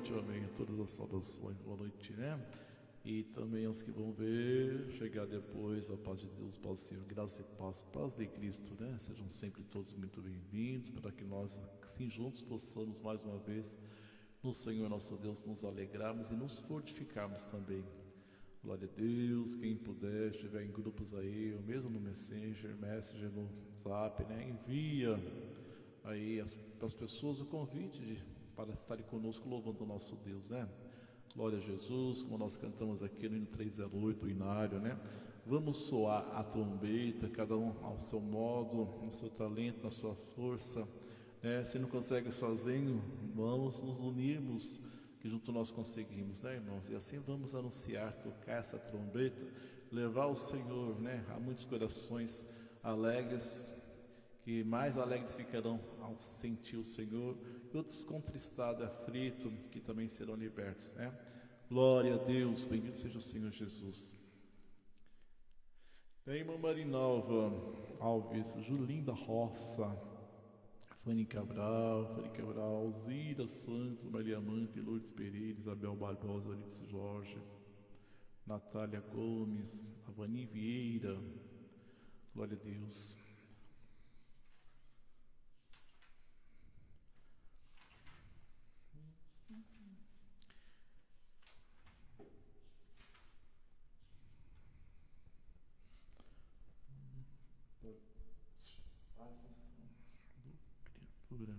noite, amém. A todas as saudações, boa noite, né? E também aos que vão ver, chegar depois, a paz de Deus, paz do Senhor, graça e paz de Cristo, né? Sejam sempre todos muito bem-vindos, para que nós, assim juntos, possamos mais uma vez, no Senhor nosso Deus, nos alegrarmos e nos fortificarmos também. Glória a Deus, quem puder, estiver em grupos aí, ou mesmo no Messenger, no Zap, né? Envia aí para as pessoas o convite para estarem conosco louvando o nosso Deus, né? Glória a Jesus, como nós cantamos aqui no hino 308, o inário, né? Vamos soar a trombeta, cada um ao seu modo, no seu talento, na sua força, né? Se não consegue sozinho, vamos nos unirmos, que junto nós conseguimos, né, irmãos? E assim vamos anunciar, tocar essa trombeta, levar o Senhor, né, a muitos corações alegres, que mais alegres ficarão ao sentir o Senhor, e outros contristados, aflitos, que também serão libertos, né? Glória a Deus, bendito seja o Senhor Jesus. Irmã Marinalva Alves, Julinda Roça, Fanny Cabral, Alzira Santos, Maria Manta, Lourdes Pereira, Isabel Barbosa, Alice Jorge, Natália Gomes, Avani Vieira, glória a Deus. Criatura.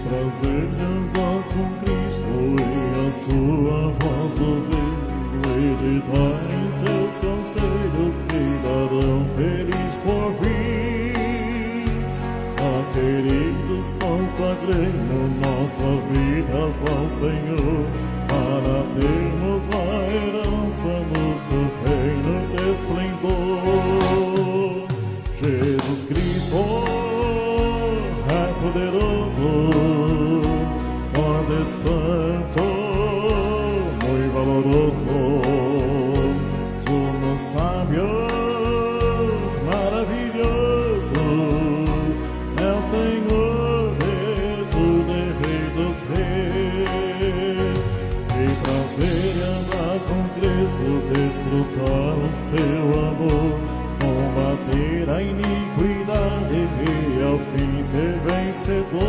Prazer de andar com Cristo e a sua voz ouvir, meditar em seus conselhos que darão feliz porvir. Queridos, consagremos nossa vida ao Senhor, para termos a herança no seu reino de esplendor. Jesus Cristo é poderoso, Padre Santo, muito valoroso, sumo sábio, maravilhoso, é o Senhor de tudo e Rei dos reis. Que prazer andar com Cristo, desfrutar o seu amor, combater a iniquidade e ao fim ser vencedor.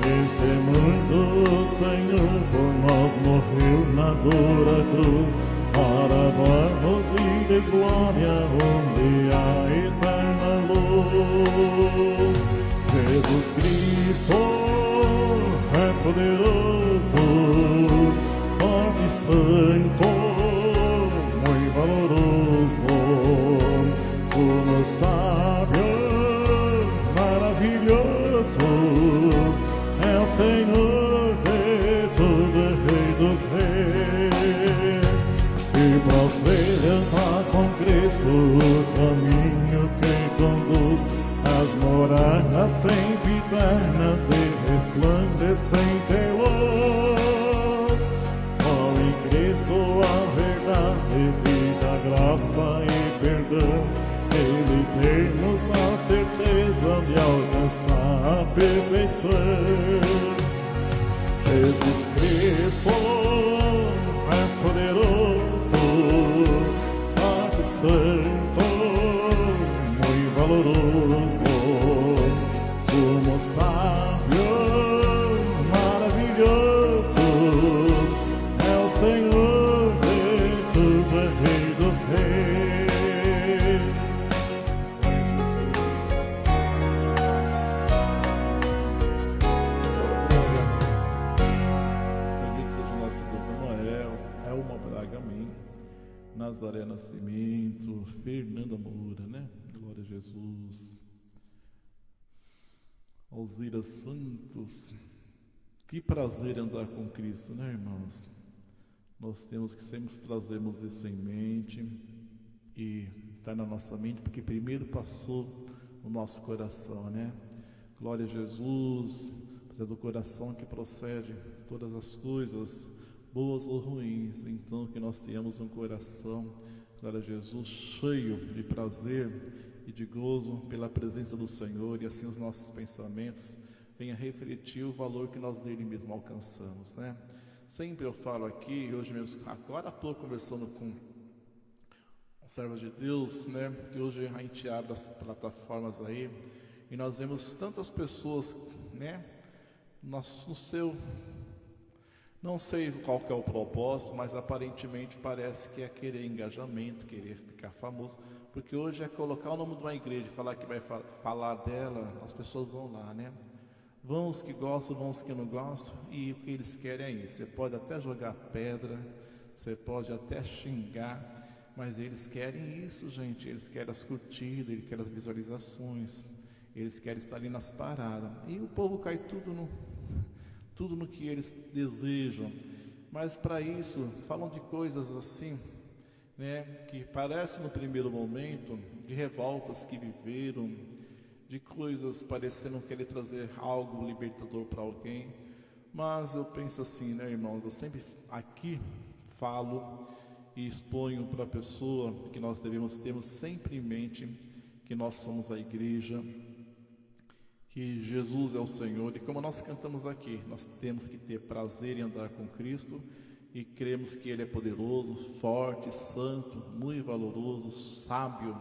Neste mundo o Senhor por nós morreu na dura cruz, para dar-nos vida e glória onde há eterna luz. Jesus Cristo é poderoso, forte e santo, muito valoroso, como sábio, maravilhoso, é o Senhor de tudo, Rei dos reis. E prazer andar com Cristo, o caminho que conduz às moradas sempre eternas de resplandecente luz. Só em Cristo a verdade, vida, graça e perdão, Ele tem-nos a certeza de alcançar a perfeição. Jesus Cristo é poderoso, Pai Santo, muito valoroso, sumo sábio, maravilhoso, é o Senhor de tudo, é Rei dos reis. Nazaré Nascimento, Fernanda Moura, né? Glória a Jesus. Alzira Santos. Que prazer andar com Cristo, né, irmãos? Nós temos que sempre trazermos isso em mente e está na nossa mente, porque primeiro passou no nosso coração, né? Glória a Jesus, é do coração que procede todas as coisas, boas ou ruins. Então que nós tenhamos um coração, glória a Jesus, cheio de prazer e de gozo pela presença do Senhor, e assim os nossos pensamentos venham refletir o valor que nós nele mesmo alcançamos, né? Sempre eu falo aqui, hoje mesmo, agora há pouco, conversando com servos de Deus, né, que hoje a gente abre as plataformas aí e nós vemos tantas pessoas, né, no seu, não sei qual que é o propósito, mas aparentemente parece que é querer engajamento, querer ficar famoso, porque hoje é colocar o nome de uma igreja, falar que vai falar dela, as pessoas vão lá, né? Vão os que gostam, vão os que não gostam, e o que eles querem é isso. Você pode até jogar pedra, você pode até xingar, mas eles querem isso, gente. Eles querem as curtidas, eles querem as visualizações, eles querem estar ali nas paradas. E o povo cai tudo no que eles desejam. Mas para isso, falam de coisas assim, né, que parece no primeiro momento, de revoltas que viveram, de coisas parecendo querer trazer algo libertador para alguém. Mas eu penso assim, né, irmãos, eu sempre aqui falo e exponho para a pessoa que nós devemos ter sempre em mente que nós somos a igreja, que Jesus é o Senhor, e como nós cantamos aqui, nós temos que ter prazer em andar com Cristo e cremos que Ele é poderoso, forte, santo, muito valoroso, sábio,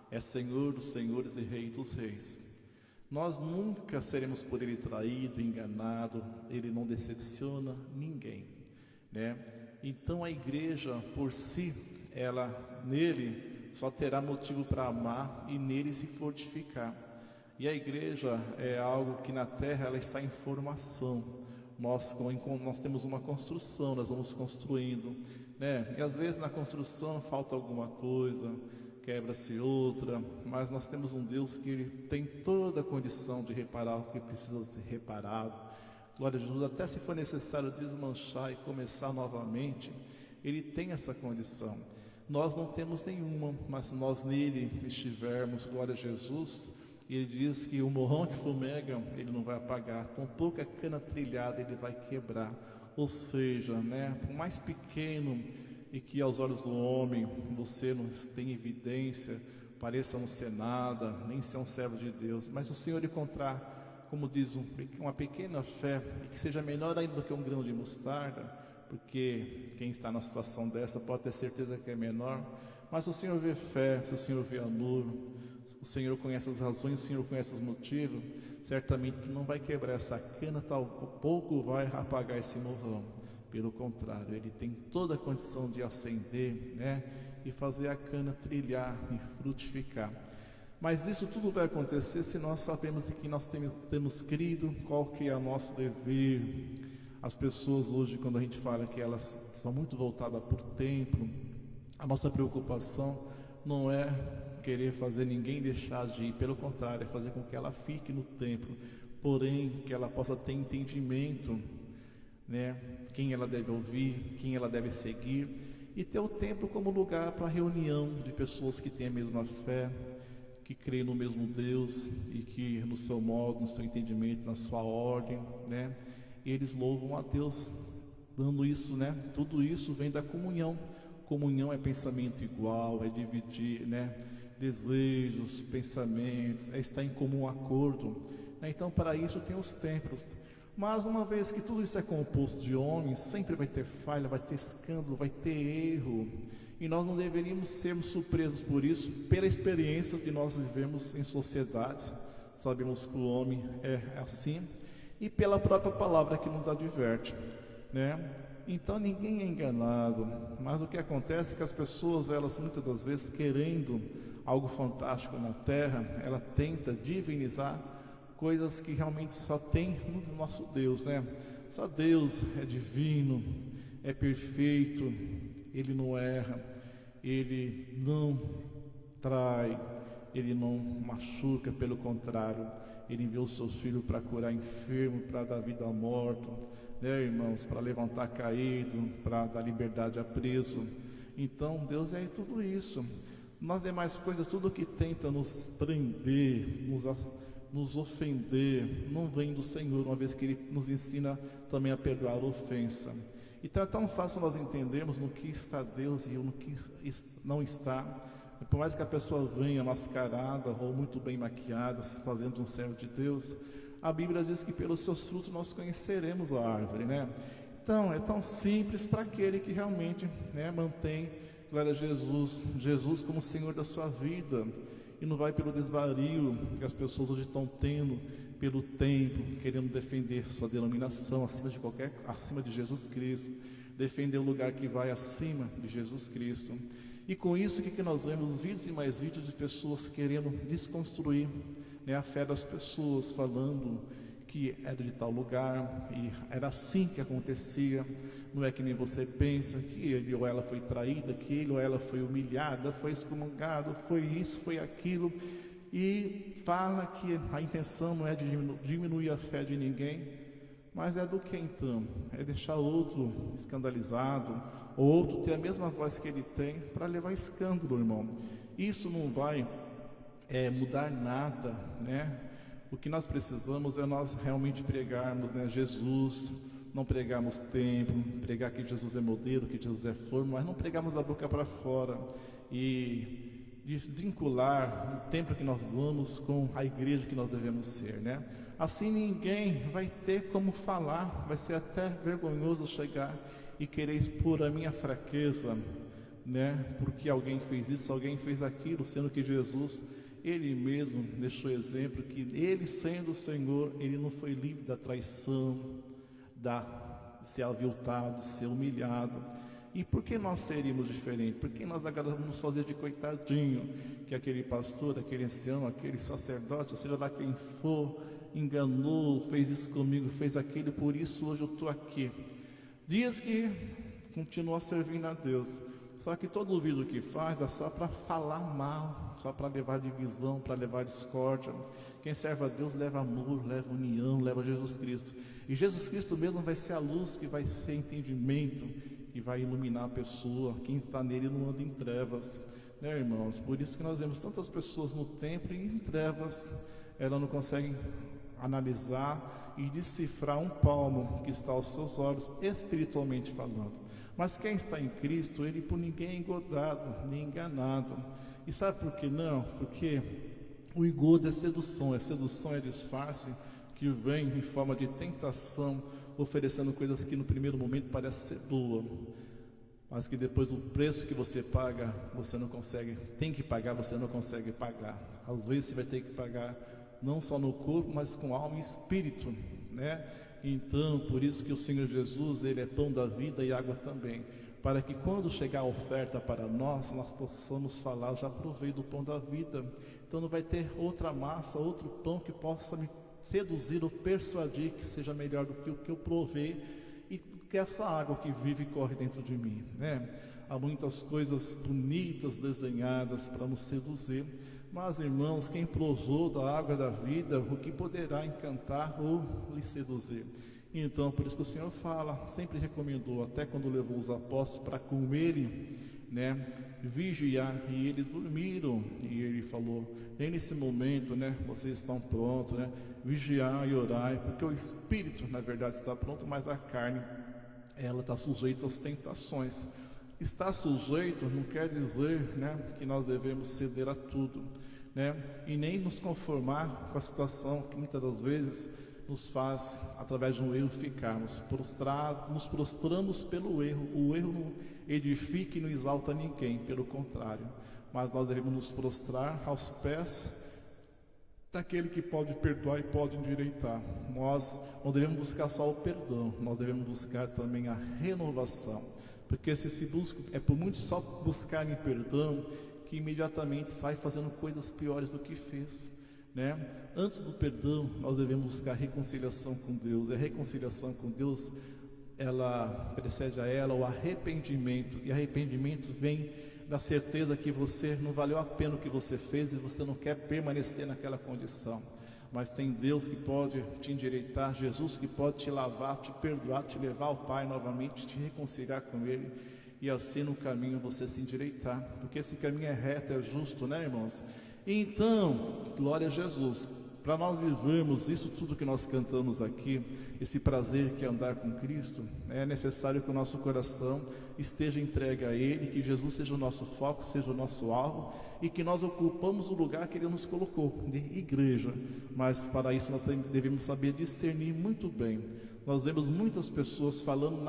é Senhor dos senhores e Rei dos reis. Nós nunca seremos por Ele traído, enganado, Ele não decepciona ninguém, né? Então a igreja por si, ela nele só terá motivo para amar e nele se fortificar. E a igreja é algo que na terra ela está em formação. Nós temos uma construção, nós vamos construindo, né? E às vezes na construção falta alguma coisa, quebra-se outra, mas nós temos um Deus que Ele tem toda a condição de reparar o que precisa ser reparado. Glória a Jesus, até se for necessário desmanchar e começar novamente, Ele tem essa condição. Nós não temos nenhuma, mas se nós nele estivermos, glória a Jesus, Ele diz que o morrão que fumega, Ele não vai apagar, tampouco a cana trilhada Ele vai quebrar. Ou seja, né, por mais pequeno e que aos olhos do homem você não tem evidência, pareça não ser nada, nem ser um servo de Deus, mas o Senhor encontrar, como diz, uma pequena fé, e que seja menor ainda do que um grão de mostarda, porque quem está na situação dessa pode ter certeza que é menor, mas o Senhor vê fé, o Senhor vê amor, o Senhor conhece as razões, o Senhor conhece os motivos, certamente não vai quebrar essa cana, tampouco vai apagar esse morrão. Pelo contrário, ele tem toda a condição de acender, né, e fazer a cana trilhar e frutificar. Mas isso tudo vai acontecer se nós sabemos que nós temos crido, qual que é o nosso dever. As pessoas hoje, quando a gente fala que elas são muito voltadas para o templo, a nossa preocupação não é querer fazer ninguém deixar de ir, pelo contrário, é fazer com que ela fique no templo, porém que ela possa ter entendimento, né, quem ela deve ouvir, quem ela deve seguir, e ter o templo como lugar para reunião de pessoas que têm a mesma fé, que creem no mesmo Deus e que no seu modo, no seu entendimento, na sua ordem, né, eles louvam a Deus dando isso, né? Tudo isso vem da comunhão. Comunhão é pensamento igual, é dividir, né, desejos, pensamentos, é estar em comum acordo, né? Então para isso tem os templos. Mas uma vez que tudo isso é composto de homens, sempre vai ter falha, vai ter escândalo, vai ter erro. E nós não deveríamos sermos surpresos por isso, pela experiência que nós vivemos em sociedade. Sabemos que o homem é assim, e pela própria palavra que nos adverte, né? Então ninguém é enganado, mas o que acontece é que as pessoas, elas muitas das vezes, querendo algo fantástico na terra, ela tenta divinizar coisas que realmente só tem no nosso Deus, né? Só Deus é divino, é perfeito, Ele não erra, Ele não trai, Ele não machuca, pelo contrário, Ele enviou o seu Filho para curar enfermo, para dar vida a morto, né, irmãos, para levantar caído, para dar liberdade a preso. Então Deus é tudo isso. Nas demais coisas, tudo que tenta nos prender, nos ofender, não vem do Senhor, uma vez que Ele nos ensina também a perdoar a ofensa. Então é tão fácil nós entendermos no que está Deus e no que não está. Por mais que a pessoa venha mascarada ou muito bem maquiada, se fazendo um servo de Deus, a Bíblia diz que pelos seus frutos nós conheceremos a árvore, né? Então é tão simples para aquele que realmente, né, mantém, glória a Jesus, Jesus como Senhor da sua vida, e não vai pelo desvario que as pessoas hoje estão tendo, pelo tempo, querendo defender sua denominação acima de Jesus Cristo, defender o lugar que vai acima de Jesus Cristo. E com isso, o que nós vemos? Vídeos e mais vídeos de pessoas querendo desconstruir, né, a fé das pessoas, falando que era de tal lugar e era assim que acontecia. Não é que nem você pensa, que ele ou ela foi traída, que ele ou ela foi humilhada, foi excomungado, foi isso, foi aquilo, e fala que a intenção não é de diminuir a fé de ninguém, mas é do que então? É deixar outro escandalizado, outro ter a mesma voz que ele tem, para levar escândalo, irmão. Isso não vai mudar nada, né? O que nós precisamos é nós realmente pregarmos, né, Jesus, não pregarmos templo, pregar que Jesus é modelo, que Jesus é forma, mas não pregarmos da boca para fora e desvincular o templo que nós vamos com a igreja que nós devemos ser, né? Assim ninguém vai ter como falar, vai ser até vergonhoso chegar e querer expor a minha fraqueza, né? Porque alguém fez isso, alguém fez aquilo, sendo que Jesus, Ele mesmo deixou exemplo que Ele, sendo o Senhor, Ele não foi livre da traição, de ser aviltado, de ser humilhado. E por que nós seríamos diferentes? Por que nós agora vamos nos fazer de coitadinho, que aquele pastor, aquele ancião, aquele sacerdote, seja lá quem for, enganou, fez isso comigo, fez aquilo, por isso hoje eu estou aqui. Diz que continua servindo a Deus, só que todo o vídeo que faz é só para falar mal, só para levar divisão, para levar discórdia. Quem serve a Deus leva amor, leva união, leva Jesus Cristo. E Jesus Cristo mesmo vai ser a luz, que vai ser entendimento, que vai iluminar a pessoa. Quem está nele não anda em trevas, né, irmãos? Por isso que nós vemos tantas pessoas no templo e em trevas, elas não conseguem analisar e decifrar um palmo que está aos seus olhos, espiritualmente falando. Mas quem está em Cristo, ele por ninguém é engodado, nem enganado. E sabe por que não? Porque o engodo é sedução é disfarce, que vem em forma de tentação, oferecendo coisas que no primeiro momento parecem ser boas, mas que depois o preço que você paga, você não consegue, tem que pagar, você não consegue pagar. Às vezes você vai ter que pagar não só no corpo, mas com alma e espírito, né? Então, por isso que o Senhor Jesus, Ele é pão da vida e água também, para que quando chegar a oferta para nós possamos falar, já provei do pão da vida. Então não vai ter outra massa, outro pão que possa me seduzir ou persuadir que seja melhor do que o que eu provei e que essa água que vive e corre dentro de mim, né? Há muitas coisas bonitas desenhadas para nos seduzir, mas, irmãos, quem provou da água da vida, o que poderá encantar ou lhe seduzir? Então, por isso que o Senhor fala, sempre recomendou, até quando levou os apóstolos para comerem, né, vigiar, e eles dormiram, e ele falou, nesse momento, né, vocês estão prontos, né, vigiar e orar, porque o espírito, na verdade, está pronto, mas a carne, ela está sujeita às tentações. Estar sujeito não quer dizer, né, que nós devemos ceder a tudo, né, e nem nos conformar com a situação que muitas das vezes nos faz, através de um erro, ficarmos prostrados, nos prostramos pelo erro. O erro não edifica e não exalta ninguém, pelo contrário, mas nós devemos nos prostrar aos pés daquele que pode perdoar e pode endireitar. Nós não devemos buscar só o perdão, nós devemos buscar também a renovação, porque se busca, é por muitos só buscarem perdão, que imediatamente sai fazendo coisas piores do que fez, né? Antes do perdão, nós devemos buscar reconciliação com Deus. E a reconciliação com Deus, ela precede a ela o arrependimento, e arrependimento vem da certeza que você não valeu a pena o que você fez e você não quer permanecer naquela condição, mas tem Deus que pode te endireitar, Jesus que pode te lavar, te perdoar, te levar ao Pai novamente, te reconciliar com Ele. e assim no caminho você se endireitar, porque esse caminho é reto, é justo, né, irmãos? Então, glória a Jesus. Para nós vivermos isso tudo que nós cantamos aqui, esse prazer que é andar com Cristo, é necessário que o nosso coração esteja entregue a Ele, que Jesus seja o nosso foco, seja o nosso alvo, e que nós ocupamos o lugar que Ele nos colocou, de igreja. Mas para isso nós devemos saber discernir muito bem. Nós vemos muitas pessoas falando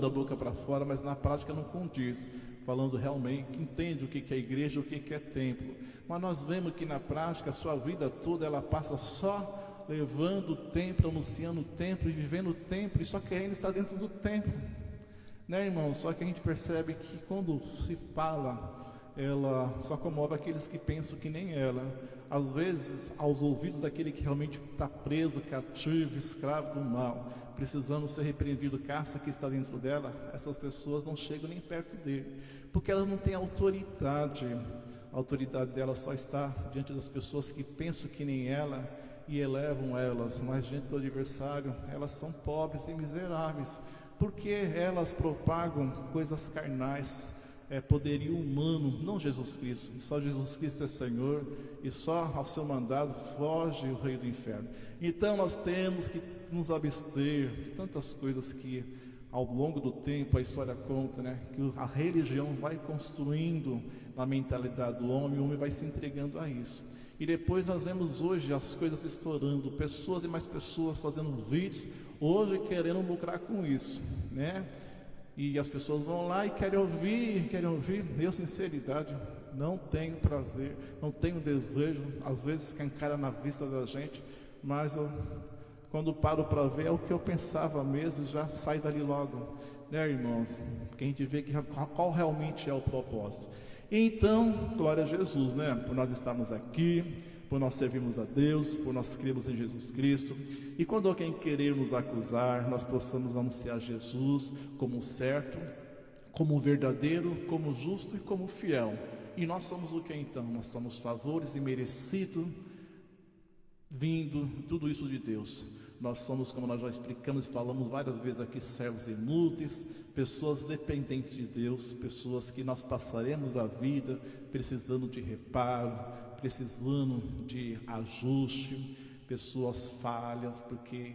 da boca para fora, mas na prática não condiz, falando realmente, entende o que é igreja, o que é templo. Mas nós vemos que na prática a sua vida toda ela passa só levando o templo, anunciando o templo e vivendo o templo, e só querendo estar dentro do templo, né, irmão? Só que a gente percebe que quando se fala, ela só comove aqueles que pensam que nem ela. Às vezes, aos ouvidos daquele que realmente está preso, cativo, escravo do mal, precisando ser repreendido, caça que está dentro dela, essas pessoas não chegam nem perto dele, porque elas não têm autoridade. A autoridade dela só está diante das pessoas que pensam que nem ela e elevam elas, mas diante do adversário, elas são pobres e miseráveis, porque elas propagam coisas carnais, poderio humano, não Jesus Cristo. Só Jesus Cristo é Senhor e só ao seu mandado foge o rei do inferno. Então nós temos que nos abster de tantas coisas que ao longo do tempo a história conta, né? Que a religião vai construindo na mentalidade do homem, o homem vai se entregando a isso. E depois nós vemos hoje as coisas estourando, pessoas e mais pessoas fazendo vídeos, hoje querendo lucrar com isso, né? E as pessoas vão lá e querem ouvir. Eu, sinceridade, não tenho prazer, não tenho desejo, às vezes escancara na vista da gente, mas quando paro para ver, é o que eu pensava mesmo, já sai dali logo, né, irmãos? Que a gente vê que, qual realmente é o propósito. Então, glória a Jesus, né? Por nós estarmos aqui, por nós servirmos a Deus, por nós crermos em Jesus Cristo. E quando alguém querer nos acusar, nós possamos anunciar Jesus como certo, como verdadeiro, como justo e como fiel. E nós somos o que então? Nós somos favores e merecido, vindo tudo isso de Deus. Nós somos, como nós já explicamos e falamos várias vezes aqui, servos inúteis, pessoas dependentes de Deus, pessoas que nós passaremos a vida precisando de reparo, precisando de ajuste, pessoas falhas, porque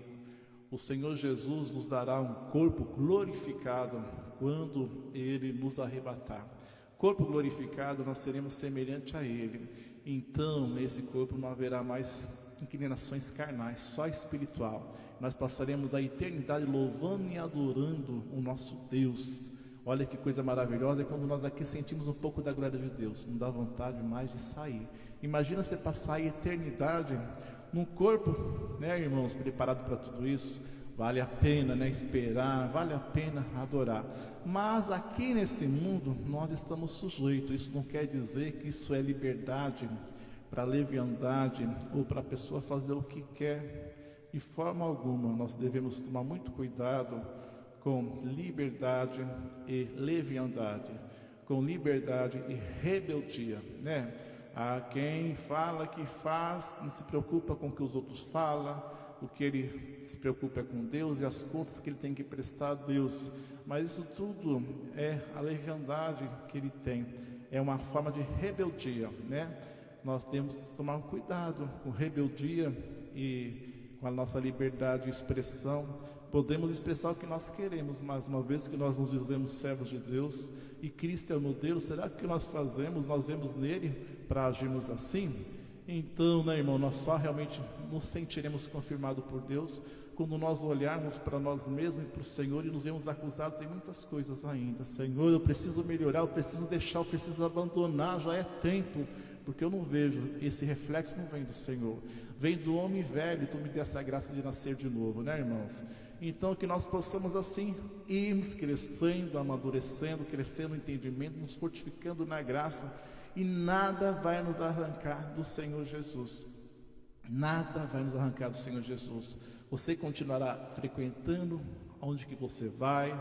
o Senhor Jesus nos dará um corpo glorificado quando Ele nos arrebatar. Corpo glorificado, nós seremos semelhante a Ele. Então, nesse corpo não haverá mais inclinações carnais, só espiritual. Nós passaremos a eternidade louvando e adorando o nosso Deus. Olha que coisa maravilhosa, é quando nós aqui sentimos um pouco da glória de Deus, não dá vontade mais de sair. Imagina você passar a eternidade num corpo, né, irmãos, preparado para tudo isso. Vale a pena, né, esperar, vale a pena adorar. Mas aqui nesse mundo nós estamos sujeitos. Isso não quer dizer que isso é liberdade para leviandade ou para a pessoa fazer o que quer. De forma alguma. Nós devemos tomar muito cuidado com liberdade e leviandade, com liberdade e rebeldia, né? Há quem fala que faz, não se preocupa com o que os outros falam, o que ele se preocupa é com Deus e as contas que ele tem que prestar a Deus. Mas isso tudo é a leviandade que ele tem, é uma forma de rebeldia, né? Nós temos que tomar cuidado com rebeldia e com a nossa liberdade de expressão. Podemos expressar o que nós queremos, mas uma vez que nós nos dizemos servos de Deus e Cristo é o modelo, será que o que nós fazemos, nós vemos nele para agirmos assim? Então, né, irmão, nós só realmente nos sentiremos confirmados por Deus quando nós olharmos para nós mesmos e para o Senhor e nos vemos acusados em muitas coisas ainda. Senhor, eu preciso melhorar, eu preciso deixar, eu preciso abandonar, já é tempo, porque eu não vejo, esse reflexo não vem do Senhor, vem do homem velho. Tu me dê essa graça de nascer de novo, né, irmãos? Então que nós possamos assim irmos crescendo, amadurecendo, crescendo no entendimento, nos fortificando na graça, e nada vai nos arrancar do Senhor Jesus. Nada vai nos arrancar do Senhor Jesus. Você continuará frequentando onde que você vai,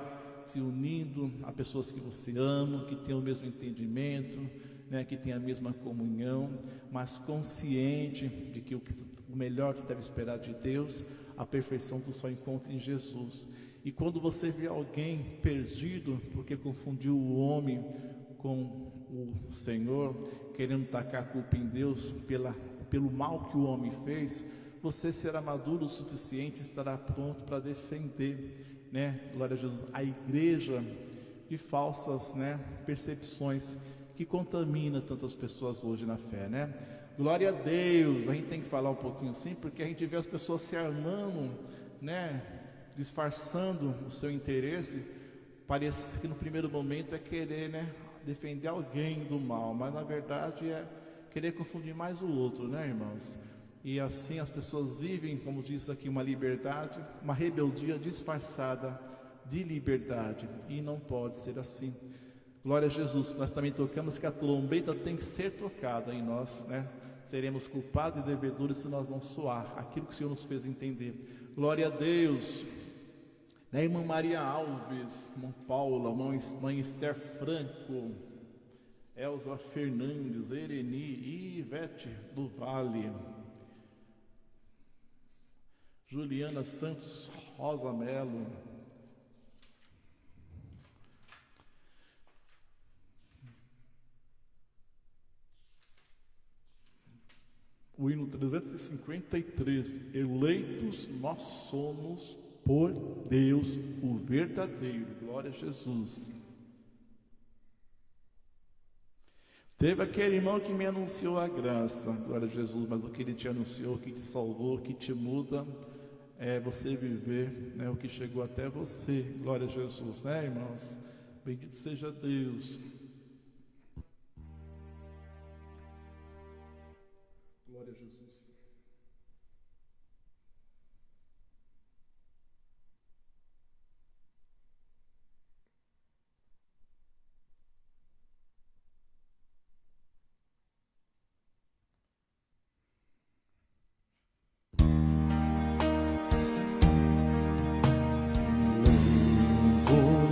se unindo a pessoas que você ama, que têm o mesmo entendimento, né, que tem a mesma comunhão, mas consciente de que o melhor que deve esperar de Deus, a perfeição tu só encontra em Jesus. E quando você vê alguém perdido, porque confundiu o homem com o Senhor, querendo tacar a culpa em Deus pelo mal que o homem fez, você será maduro o suficiente, estará pronto para defender, né, glória a Jesus, a igreja de falsas, né, percepções que contamina tantas pessoas hoje na fé, né? Glória a Deus. A gente tem que falar um pouquinho assim, porque a gente vê as pessoas se armando, né, disfarçando o seu interesse. Parece que no primeiro momento é querer, né, defender alguém do mal, mas na verdade é querer confundir mais o outro, né, irmãos? E assim as pessoas vivem, como diz aqui, uma liberdade, uma rebeldia disfarçada de liberdade, e não pode ser assim. Glória a Jesus. Nós também tocamos que a trombeta tem que ser tocada em nós, né? Seremos culpados e devedores se nós não soar aquilo que o Senhor nos fez entender. Glória a Deus. Né, irmã Maria Alves, irmã Paula, mãe Esther Franco, Elza Fernandes, Ereni e Ivete do Vale, Juliana Santos, Rosa Melo, o hino 353, eleitos nós somos por Deus, o verdadeiro. Glória a Jesus. Teve aquele irmão que me anunciou a graça, glória a Jesus, mas o que ele te anunciou, o que te salvou, o que te muda, é você viver, né, o que chegou até você. Glória a Jesus, né, irmãos? Bendito seja Deus. Glória a Jesus.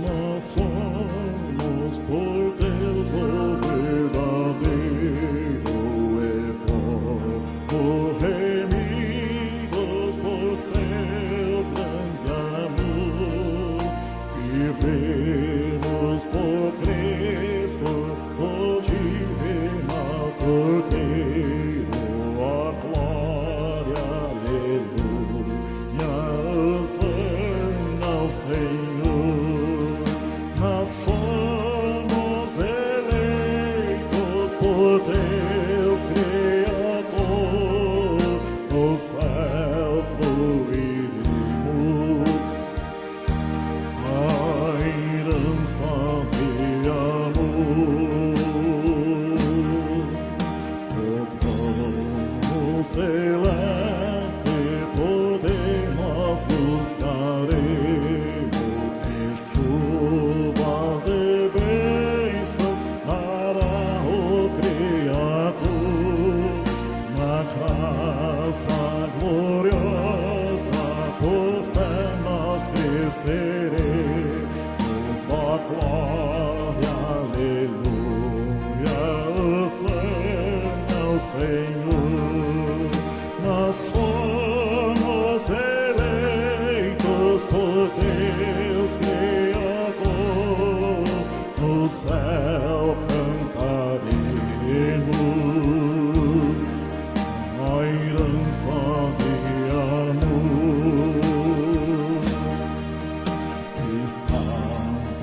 Nós somos por Deus o verdadeiro povo, remidos por seu grande amor, vivemos por Cristo, o divino Cordeiro, ó glória, aleluia, sana ao Senhor. Nós somos eleitos por Deus Criador, do céu fluiremos a herança de amor. O trono celeste poder nós buscaremos, e chuvas de bênção dará o Criador. Na graça gloriosa por fé nós cresceremos, ó glória, aleluia, sana ao Senhor. Nós somos eleitos por Deus Criador, no céu cantaremos a herança de amor. Está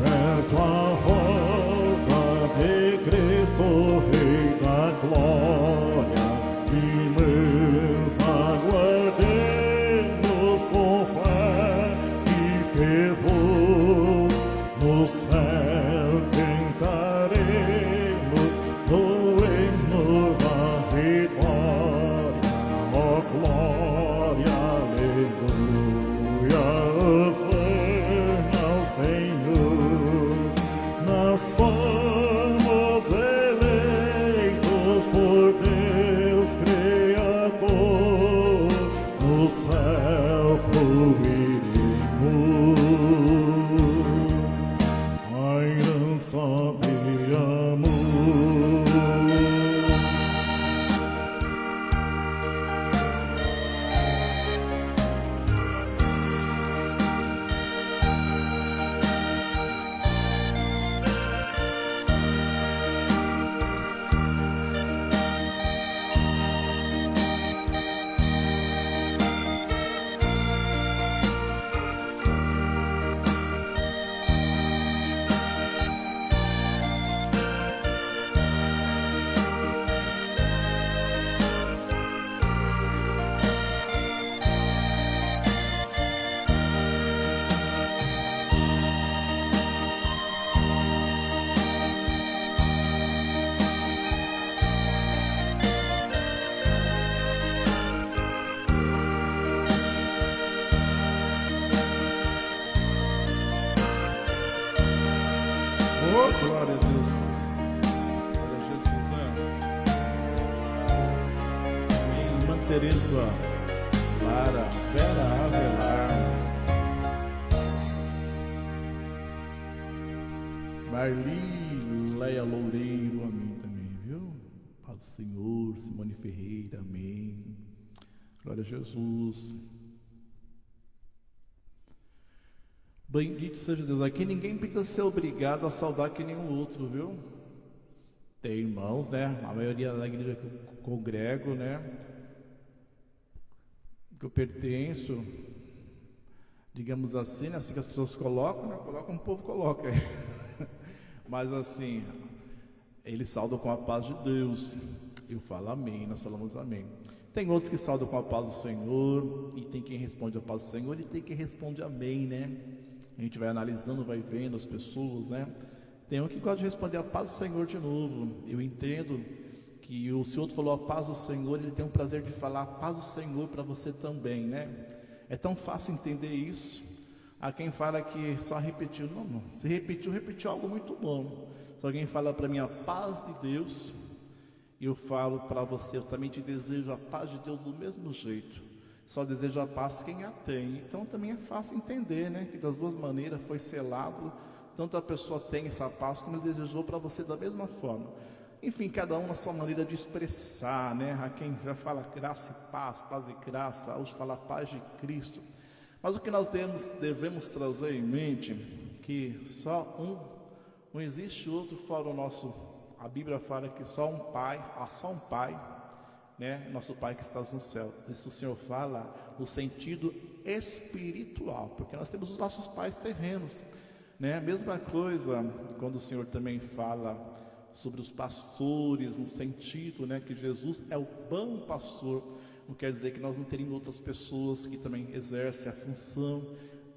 perto a volta de Cristo, Rei da glória, imensa glória. Lara, Vera Avelar, Marli, Leia Loureiro, amém também, viu? Paz do Senhor, Simone Ferreira, amém. Glória a Jesus. Bendito seja Deus. Aqui ninguém precisa ser obrigado a saudar que nenhum outro, viu? Tem irmãos, né? A maioria da igreja que eu congrego, né? Que eu pertenço, digamos assim, né? Assim que as pessoas colocam, né? Colocam, o povo coloca. Mas assim, eles saudam com a paz de Deus. Eu falo amém, nós falamos amém. Tem outros que saudam com a paz do Senhor, e tem quem responde a paz do Senhor, e tem quem responde amém, né? A gente vai analisando, vai vendo as pessoas, né? Tem um que gosta de responder a paz do Senhor de novo. Eu entendo que o Senhor falou a paz do Senhor, ele tem o prazer de falar a paz do Senhor para você também, né? É tão fácil entender isso. Há quem fala que só repetiu. Não. Se repetiu algo muito bom. Se alguém fala para mim a paz de Deus, eu falo para você, eu também te desejo a paz de Deus do mesmo jeito. Só desejo a paz quem a tem. Então também é fácil entender, né? Que das duas maneiras foi selado. Tanto a pessoa tem essa paz como ele desejou para você da mesma forma. Enfim, cada um na sua maneira de expressar, né? Há quem já fala graça e paz e graça, outros fala paz de Cristo. Mas o que nós devemos trazer em mente, que só não existe outro fora o nosso. A Bíblia fala que só um Pai, né? Nosso Pai que está no céu. Isso o Senhor fala no sentido espiritual, porque nós temos os nossos pais terrenos, né? A mesma coisa quando o Senhor também fala sobre os pastores, no sentido, né, que Jesus é o bom pastor. Não quer dizer que nós não teríamos outras pessoas que também exercem a função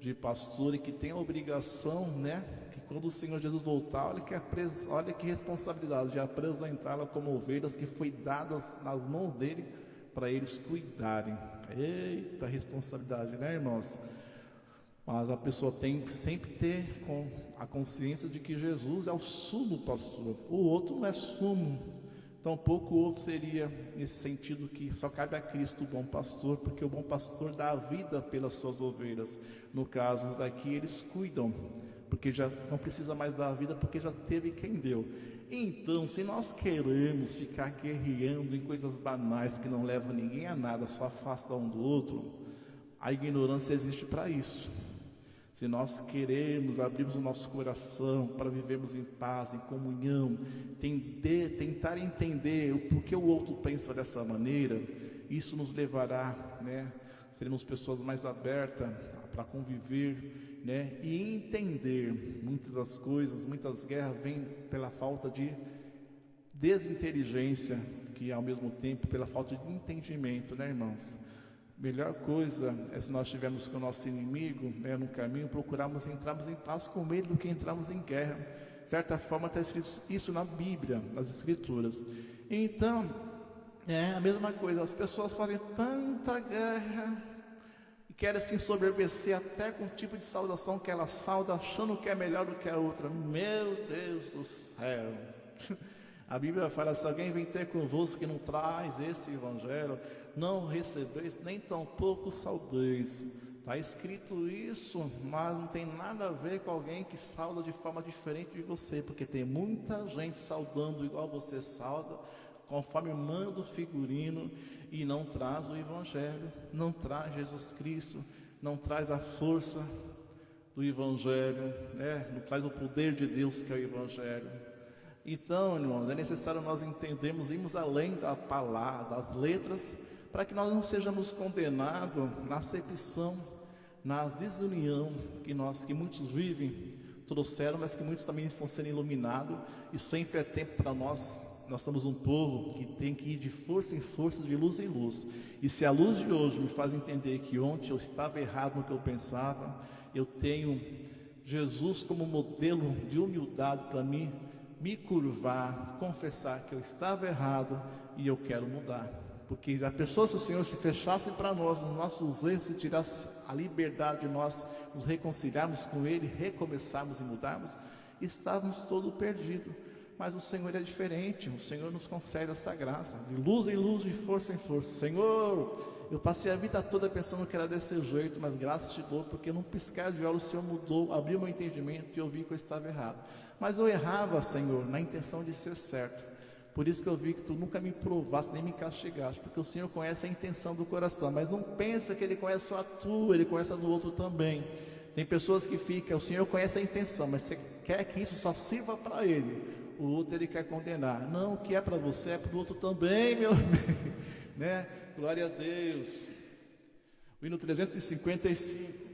de pastor e que têm a obrigação, né, que quando o Senhor Jesus voltar, olha que responsabilidade de apresentá-la como ovelhas que foi dada nas mãos dele para eles cuidarem. Eita responsabilidade, né, irmãos? Mas a pessoa tem que sempre ter a consciência de que Jesus é o sumo pastor. O outro não é sumo. Tampouco o outro seria nesse sentido que só cabe a Cristo o bom pastor, porque o bom pastor dá a vida pelas suas ovelhas. No caso daqui, eles cuidam, porque já não precisa mais dar a vida, porque já teve quem deu. Então, se nós queremos ficar guerreando em coisas banais que não levam ninguém a nada, só afasta um do outro, a ignorância existe para isso. Se nós queremos abrirmos o nosso coração para vivermos em paz, em comunhão, tentar entender o porquê o outro pensa dessa maneira, isso nos levará, né? Seremos pessoas mais abertas para conviver, né? E entender muitas das coisas, muitas guerras vêm pela falta de desinteligência, que ao mesmo tempo pela falta de entendimento, né, irmãos? Melhor coisa é se nós estivermos com o nosso inimigo, né, no caminho, procurarmos entrarmos em paz com ele do que entrarmos em guerra. De certa forma está escrito isso na Bíblia, nas Escrituras. Então, é a mesma coisa, as pessoas fazem tanta guerra e querem se ensoberbecer até com o tipo de saudação que ela sauda, achando que é melhor do que a outra. Meu Deus do céu! A Bíblia fala, se alguém vem ter convosco que não traz esse evangelho, não recebeis, nem tampouco saudeis. Está escrito isso, mas não tem nada a ver com alguém que sauda de forma diferente de você, porque tem muita gente saudando igual você sauda, conforme manda o figurino, e não traz o evangelho, não traz Jesus Cristo, não traz a força do evangelho, né? Não traz o poder de Deus que é o evangelho. Então, irmãos, é necessário nós entendermos, irmos além da palavra, das letras, para que nós não sejamos condenados na acepção, na desunião que muitos vivem, trouxeram, mas que muitos também estão sendo iluminados, e sempre é tempo para nós. Nós somos um povo que tem que ir de força em força, de luz em luz. E se a luz de hoje me faz entender que ontem eu estava errado no que eu pensava, eu tenho Jesus como modelo de humildade para mim, me curvar, confessar que eu estava errado e eu quero mudar. Porque a pessoa, se o Senhor se fechasse para nós, nos nossos erros, se tirasse a liberdade de nós nos reconciliarmos com Ele, recomeçarmos e mudarmos, estávamos todos perdidos. Mas o Senhor é diferente, o Senhor nos concede essa graça, de luz em luz, de força em força. Senhor, Eu passei a vida toda pensando que era desse jeito, mas graças te dou, porque num piscar de olhos o Senhor mudou, abriu meu entendimento e eu vi que eu estava errado. Mas eu errava, Senhor, na intenção de ser certo. Por isso que eu vi que tu nunca me provaste, nem me castigaste, porque o Senhor conhece a intenção do coração, mas não pensa que Ele conhece só a tua, Ele conhece a do outro também. Tem pessoas que ficam, o Senhor conhece a intenção, mas você quer que isso só sirva para Ele, o outro Ele quer condenar. Não, o que é para você é para o outro também, meu amigo, né? Glória a Deus. O hino 355.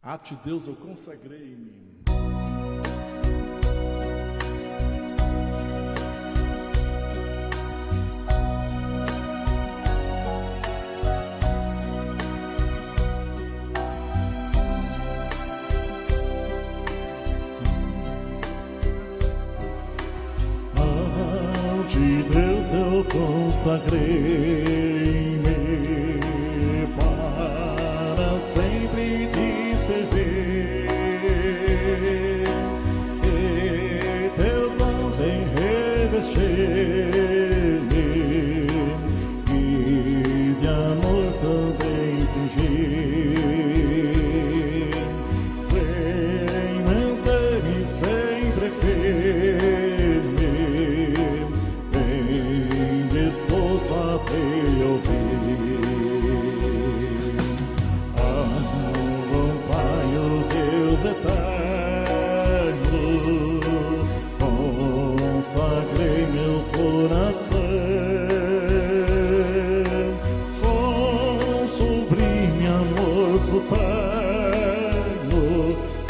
A ti, Deus, eu consagrei-me. A ti, Deus, eu consagrei-me para sempre te servir, e teu dom vem revestir-me, e de amor também cingir. Vem manter-me sempre firme, bem disposto a te ouvir. Eterno, consagrei meu coração, com sublime amor supremo,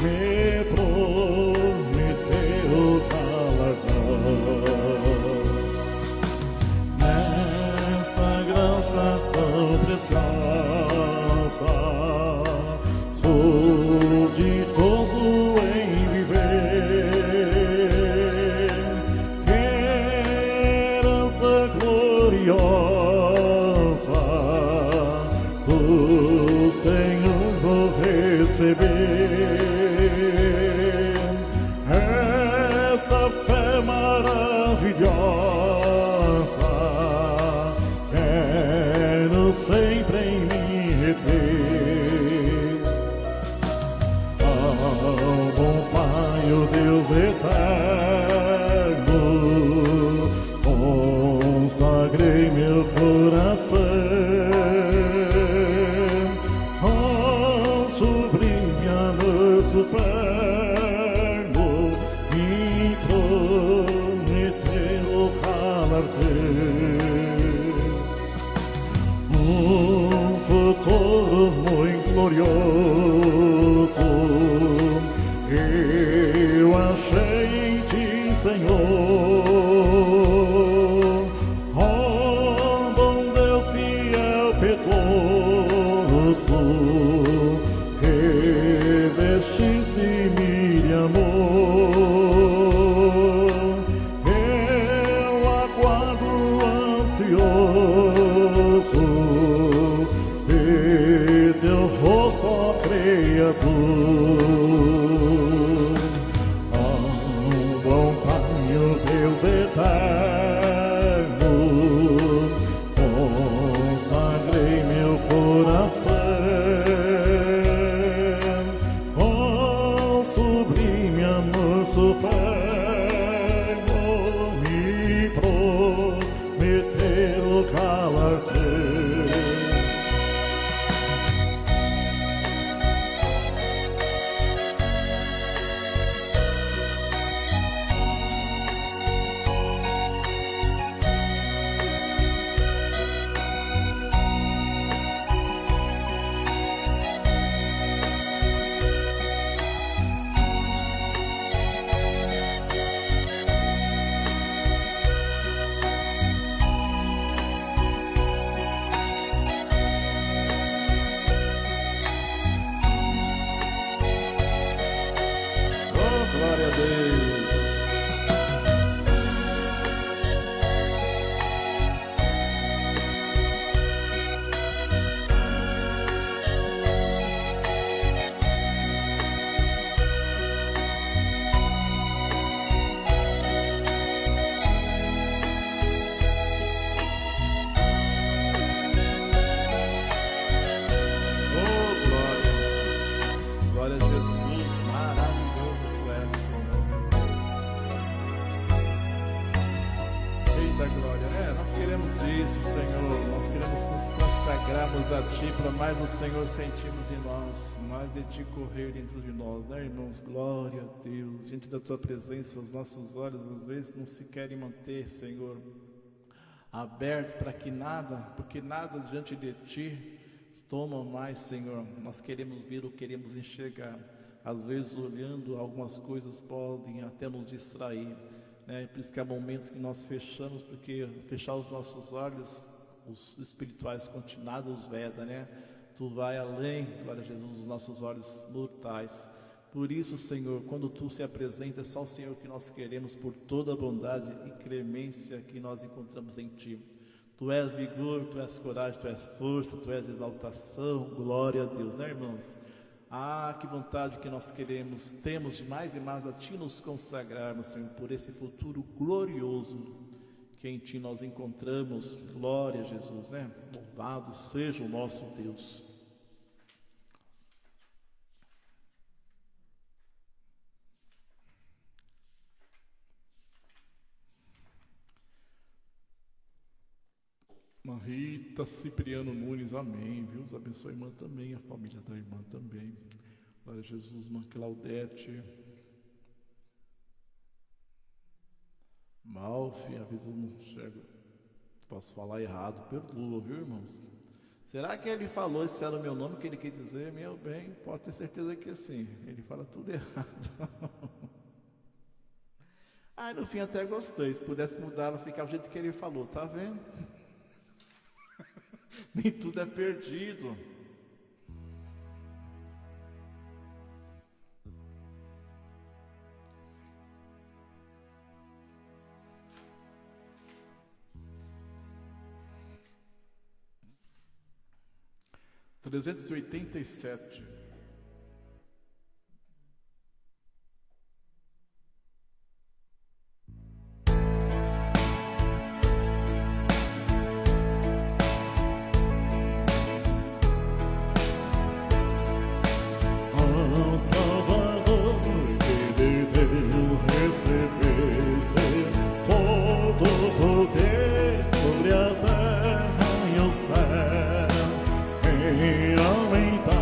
me prometeu galardão. Nesta graça tão preciosa, sou ditoso em viver, herança gloriosa do Senhor vou receber. Esta fé maravilhosa quero sempre em mim reter. Bom Pai, o Deus eterno, consagrei meu coração, com sublime amor supremo, me prometeu galardão. Futuro muito glorioso eu achei em ti, Senhor. Oh, bom Deus fiel, piedoso, revestiste-me de amor. Eu aguardo ansioso teu rosto, ó Criador. Bom Pai, o Deus eterno, consagrei meu coração, com sublime amor supremo, me prometeu galardão. para mais do Senhor sentirmos em nós, mais de Ti correr dentro de nós, né, irmãos? Glória a Deus. Diante da Tua presença, os nossos olhos às vezes não se querem manter, Senhor, aberto para que nada, porque nada diante de Ti toma mais, Senhor. Nós queremos ver ou queremos enxergar. Às vezes, olhando algumas coisas podem até nos distrair, né? Por isso que há momentos que nós fechamos, porque fechar os nossos olhos, os espirituais, continuados os veda, né? Tu vai além, glória a Jesus, dos nossos olhos mortais. Por isso, Senhor, quando Tu se apresenta, é só o Senhor que nós queremos, por toda a bondade e clemência que nós encontramos em Ti. Tu és vigor, Tu és coragem, Tu és força, Tu és exaltação, glória a Deus, né, irmãos? Ah, que vontade que nós queremos, temos de mais e mais a Ti nos consagrarmos, Senhor, por esse futuro glorioso que em Ti nós encontramos. Glória a Jesus, né? Louvado seja o nosso Deus. Rita Cipriano Nunes, amém, viu? Deus abençoe a irmã também, a família da irmã também. Glória a Jesus, irmã Claudete. Malfi, às vezes eu não chego, posso falar errado, perdoa, viu, irmãos? Será que ele falou, esse era o meu nome que ele quer dizer? Meu bem, pode ter certeza que sim, ele fala tudo errado. Ai, no fim até gostei, se pudesse mudar, vai ficar o jeito que ele falou, tá vendo? Nem tudo é perdido. Trezentos e 87. Aumentar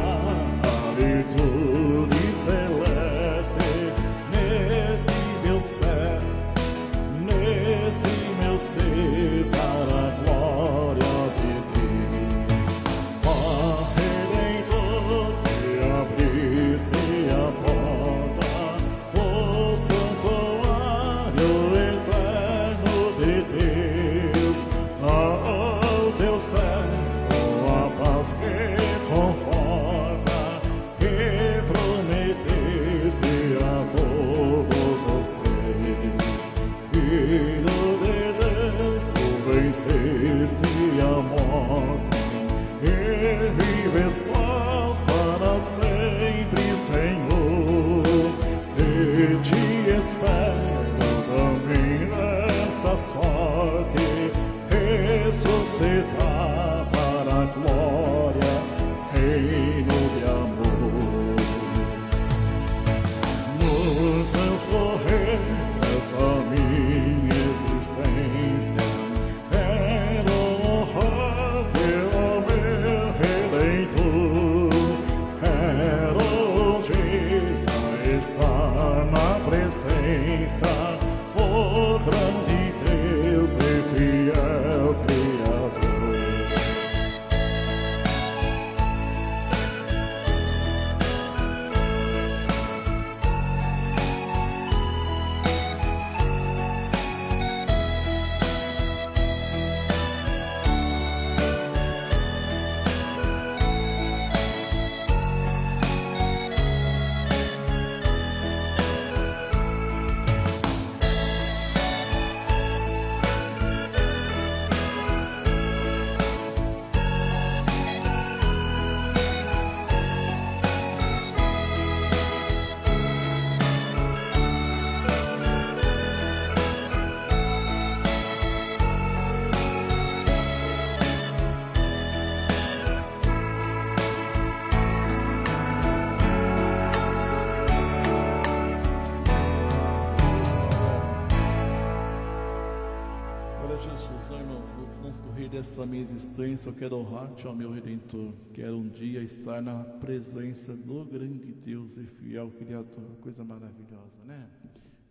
dessa minha existência eu quero honrar-te, ó meu Redentor. Quero um dia estar na presença do grande Deus e fiel Criador. Coisa maravilhosa, né?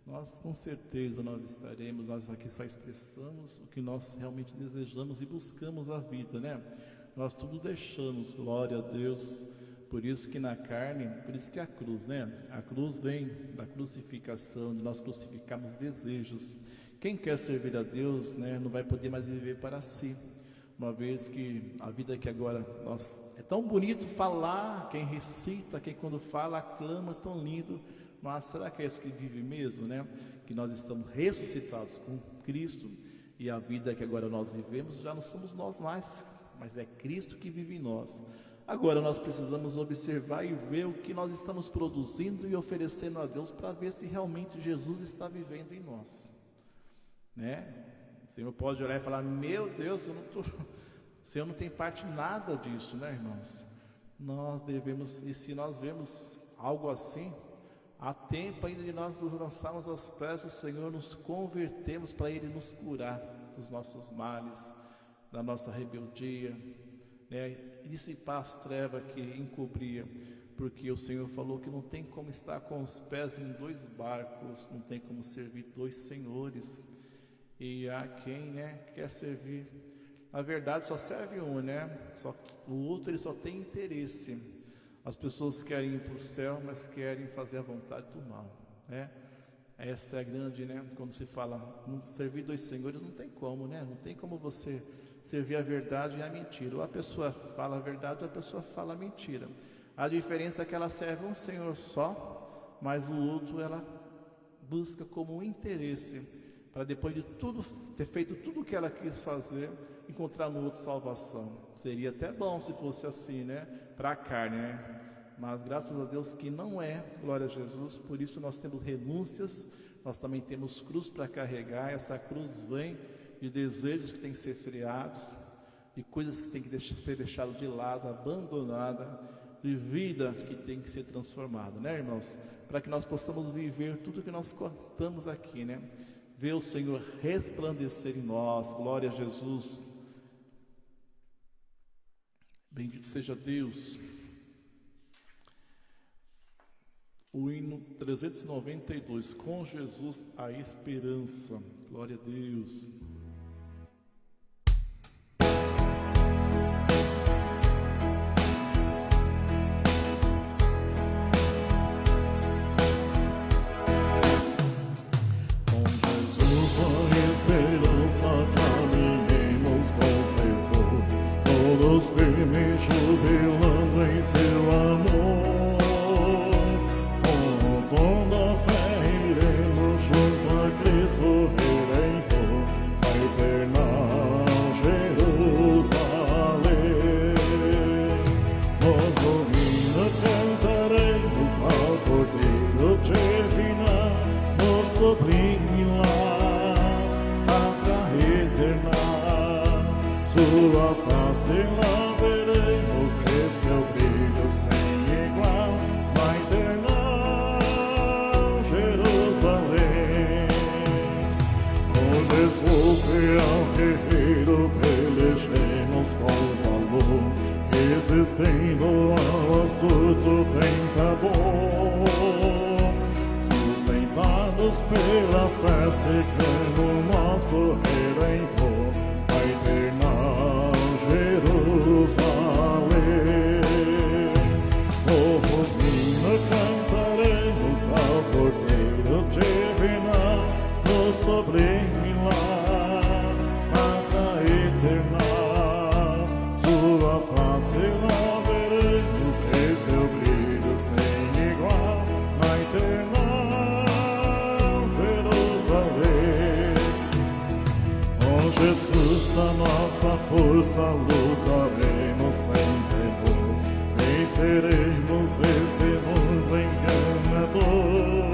Nós com certeza nós estaremos, nós aqui só expressamos o que nós realmente desejamos e buscamos a vida, né? Nós tudo deixamos, glória a Deus. Por isso que na carne, por isso que a cruz, né? A cruz vem da crucificação, de nós crucificarmos desejos. Quem quer servir a Deus, né, não vai poder mais viver para si. Uma vez que a vida que agora é tão bonito falar, quem recita, quem quando fala, aclama, tão lindo. Mas será que é isso que vive mesmo, né? Que nós estamos ressuscitados com Cristo e a vida que agora nós vivemos já não somos nós mais, mas é Cristo que vive em nós. Agora nós precisamos observar e ver o que nós estamos produzindo e oferecendo a Deus para ver se realmente Jesus está vivendo em nós, né? O Senhor pode olhar e falar: meu Deus, o Senhor não tem parte nada disso, né, irmãos? Nós devemos, e se nós vemos algo assim, há tempo ainda de nós nos lançarmos aos pés do Senhor, nos convertermos para Ele nos curar dos nossos males, da nossa rebeldia, né, dissipar as trevas que encobria, porque o Senhor falou que não tem como estar com os pés em dois barcos, não tem como servir dois senhores, e há quem, né, quer servir, na verdade só serve um, né, o outro ele só tem interesse. As pessoas querem ir para o céu, mas querem fazer a vontade do mal, né? Essa é a grande, né, quando se fala não servir dois senhores, não tem como, né, não tem como você servir a verdade e a mentira. Ou a pessoa fala a verdade ou a pessoa fala a mentira. A diferença é que ela serve um Senhor só, mas o outro ela busca como um interesse, para depois de tudo, ter feito tudo o que ela quis fazer, encontrar no outro salvação. Seria até bom se fosse assim, né? Para a carne, né? Mas graças a Deus que não é, glória a Jesus. Por isso nós temos renúncias, nós também temos cruz para carregar. Essa cruz vem de desejos que têm que ser freados, de coisas que têm que ser deixadas de lado, abandonadas, de vida que tem que ser transformada, né, irmãos? Para que nós possamos viver tudo que nós contamos aqui, né? Ver o Senhor resplandecer em nós, glória a Jesus. Bendito seja Deus. O hino 392, com Jesus a esperança, glória a Deus. Caminhemos com fervor, todos firmes, jubilando em seu amor. Com o dom da fé iremos junto a Cristo Redentor, a eterna Jerusalém. No domingo cantaremos ao Cordeiro divino, no sublime lar. Sua face lá veremos, e seu brilho sem igual, na eterna Jerusalém. Onde sou fiel guerreiro, pelejemos com valor, resistindo ao astuto tentador. Sustentados pela fé, seguindo nosso Redentor, a eterna Jerusalém. O hino cantaremos ao Cordeiro divino, no sublime lar, pátria eterna. Sua face lá veremos, e seu brilho sem igual, na eterna Jerusalém. Com Jesus a nossa força, lutaremos sem temor, venceremos este mundo enganador.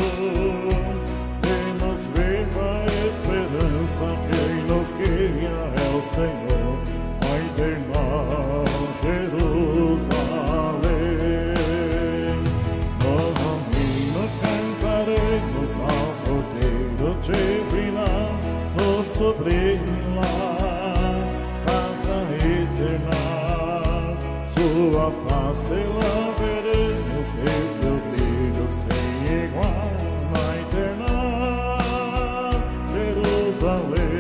Temos viva esperança, quem nos guia é o Senhor, a eterna Jerusalém. No hino cantaremos ao Cordeiro divino, no sublime lar, pátria nasce lá veremos esse brilho sem igual na eterna Jerusalém.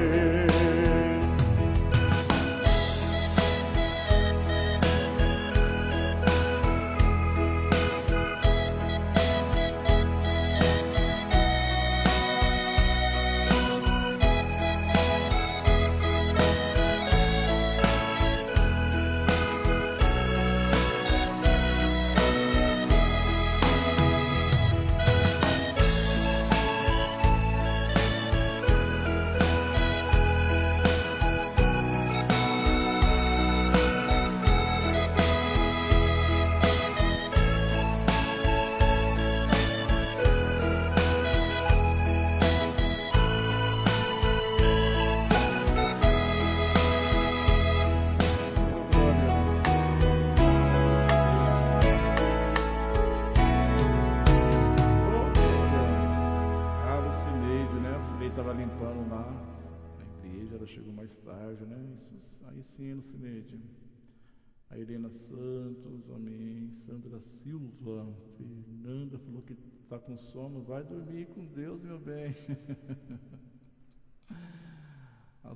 Estava limpando lá a igreja, ela chegou mais tarde, né? Isso, aí sim, no Cineide. A Helena Santos, amém. Sandra Silva, Fernanda falou que está com sono, vai dormir com Deus, meu bem. A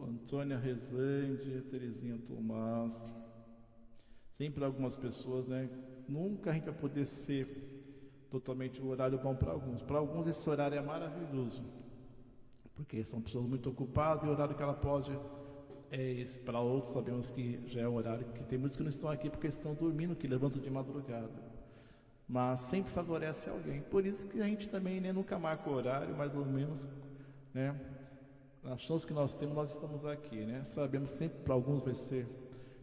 Antônia Rezende, Terezinha Tomás. Sempre algumas pessoas, né? Nunca a gente vai poder ser totalmente o horário bom para alguns. Para alguns esse horário é maravilhoso, porque são pessoas muito ocupadas e o horário que ela pode é esse. Para outros sabemos que já é o horário que tem muitos que não estão aqui porque estão dormindo, que levantam de madrugada, mas sempre favorece alguém. Por isso que a gente também, né, nunca marca o horário, mais ou menos, né, a chance que nós temos, nós estamos aqui, né? Sabemos sempre para alguns vai ser,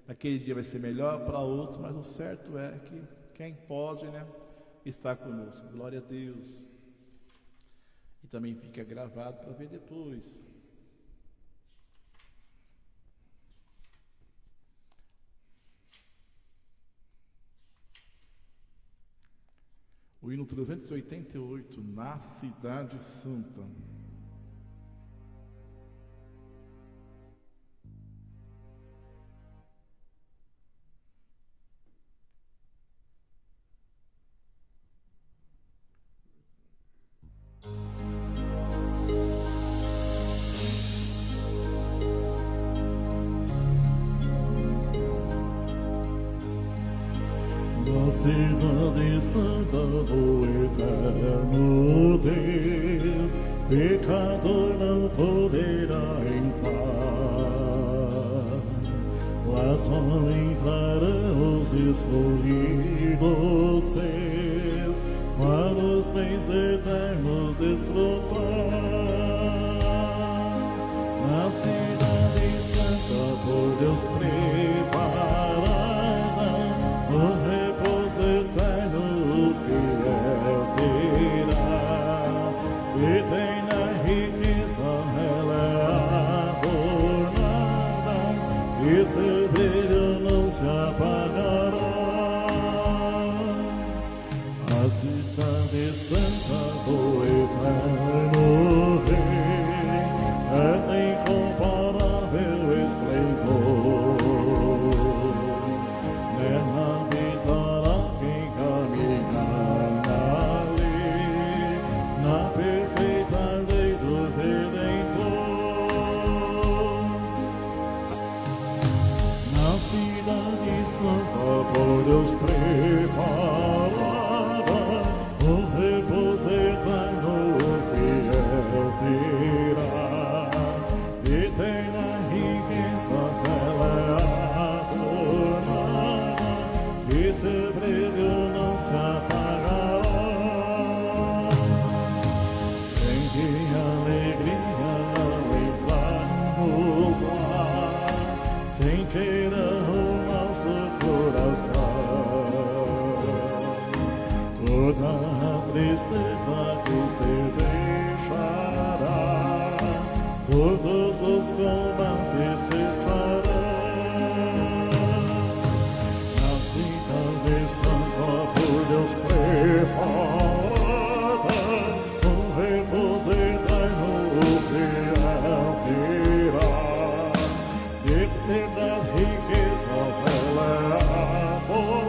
naquele dia vai ser melhor, para outros, mas o certo é que quem pode, né, está conosco. Glória a Deus. E também fica gravado para ver depois. O hino 388, na Cidade Santa. Na cidade santa do eterno Deus, pecador não poderá entrar. Lá só entrarão os escolhidos seus, para os bens eternos desfrutar. Na cidade santa por Deus preparada, o repouso eterno o fiel terá. Eterna riqueza ela é adornada, e seu brilho não se apagará. A cidade santa do eterno Rei é incomparável esplendor. Nela habitará quem caminhar na lei, na perfeita lei do Redentor. Na cidade santa por Deus preparada, o repouso eterno o fiel terá. Eterna riqueza ela é adornada, e seu brilho não se apagará. Em que alegria ao entrarmos lá, sentirá o nosso coração toda a tristeza que se deixará, todos os combates cessarão. Na cidade santa por Deus preparada, um repouso eterno o fiel terá. De eternas riquezas ela é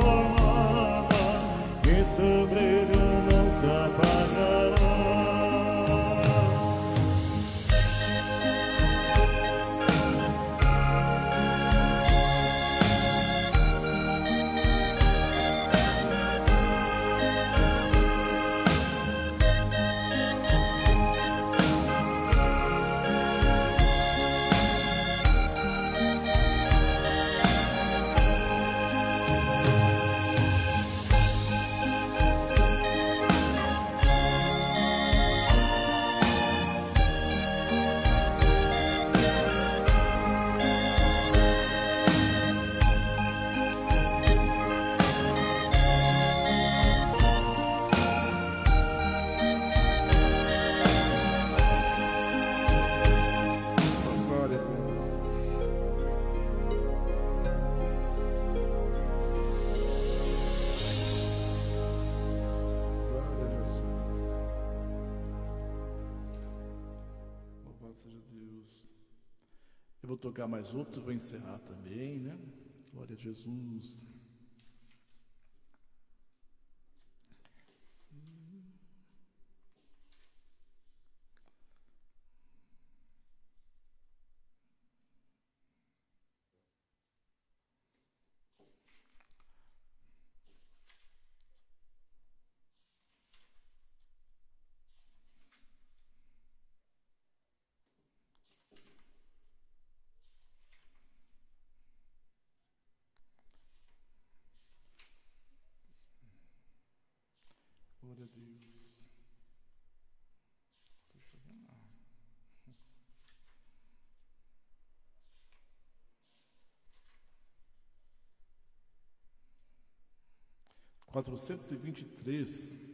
vou tocar mais outro, vou encerrar também, né? Glória a Jesus. Glória a Deus. Deixa eu ver lá. 423.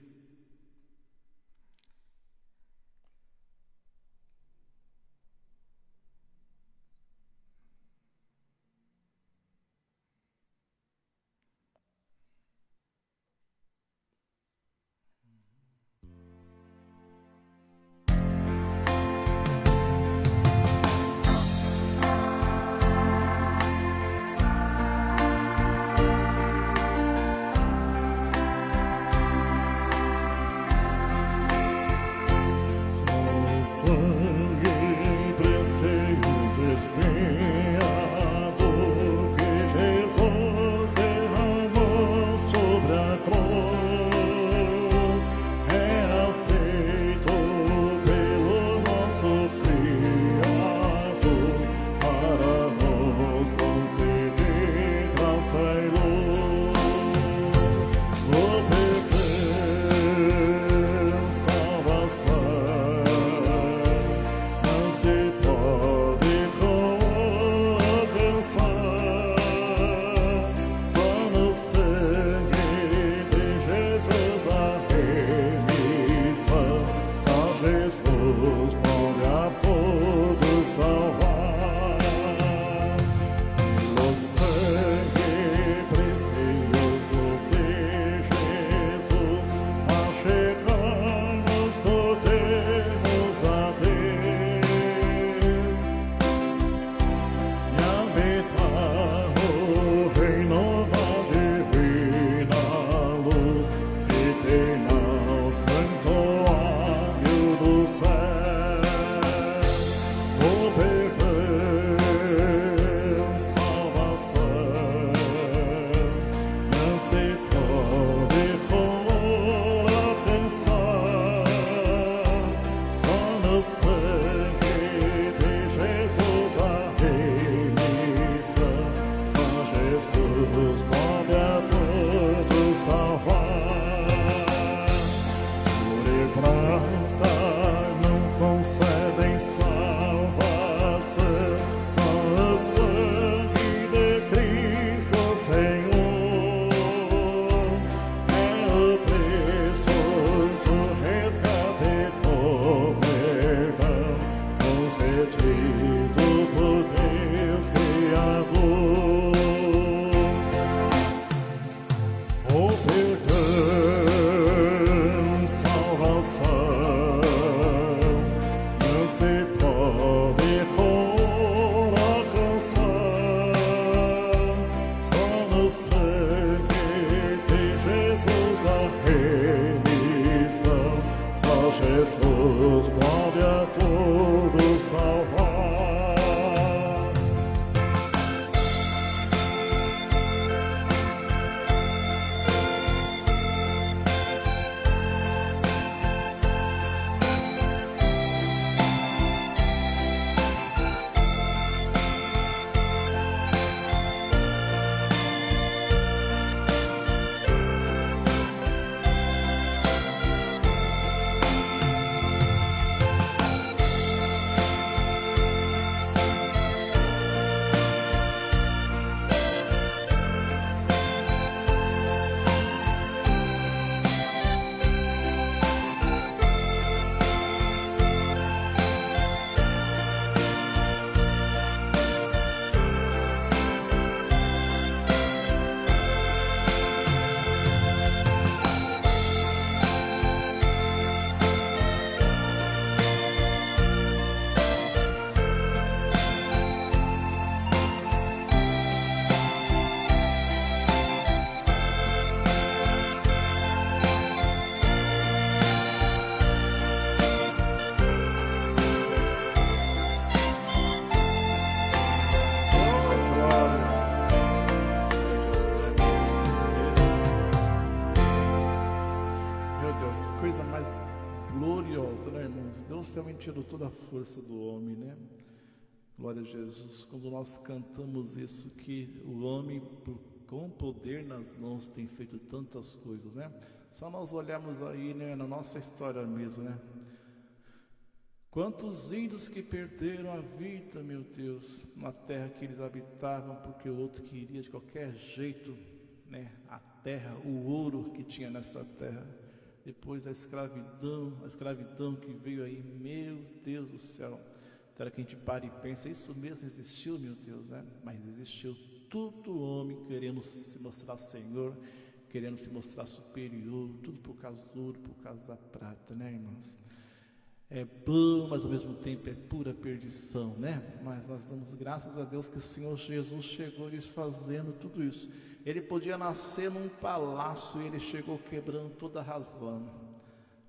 coisa mais gloriosa, né, irmãos? Deus realmente tirou toda a força do homem, né? Glória a Jesus. Quando nós cantamos isso, que o homem, com poder nas mãos, tem feito tantas coisas, né? Só nós olharmos aí, né, na nossa história mesmo, né? Quantos índios que perderam a vida, meu Deus, na terra que eles habitavam, porque o outro queria de qualquer jeito, né, a terra, o ouro que tinha nessa terra. Depois a escravidão que veio aí, meu Deus do céu. Será que a gente para e pensa, isso mesmo existiu, meu Deus, né? Mas existiu todo homem querendo se mostrar Senhor, querendo se mostrar superior, tudo por causa do ouro, por causa da prata, né, irmãos? É bom, mas ao mesmo tempo é pura perdição, né? Mas nós damos graças a Deus que o Senhor Jesus chegou desfazendo tudo isso. Ele podia nascer num palácio e ele chegou quebrando toda a razão,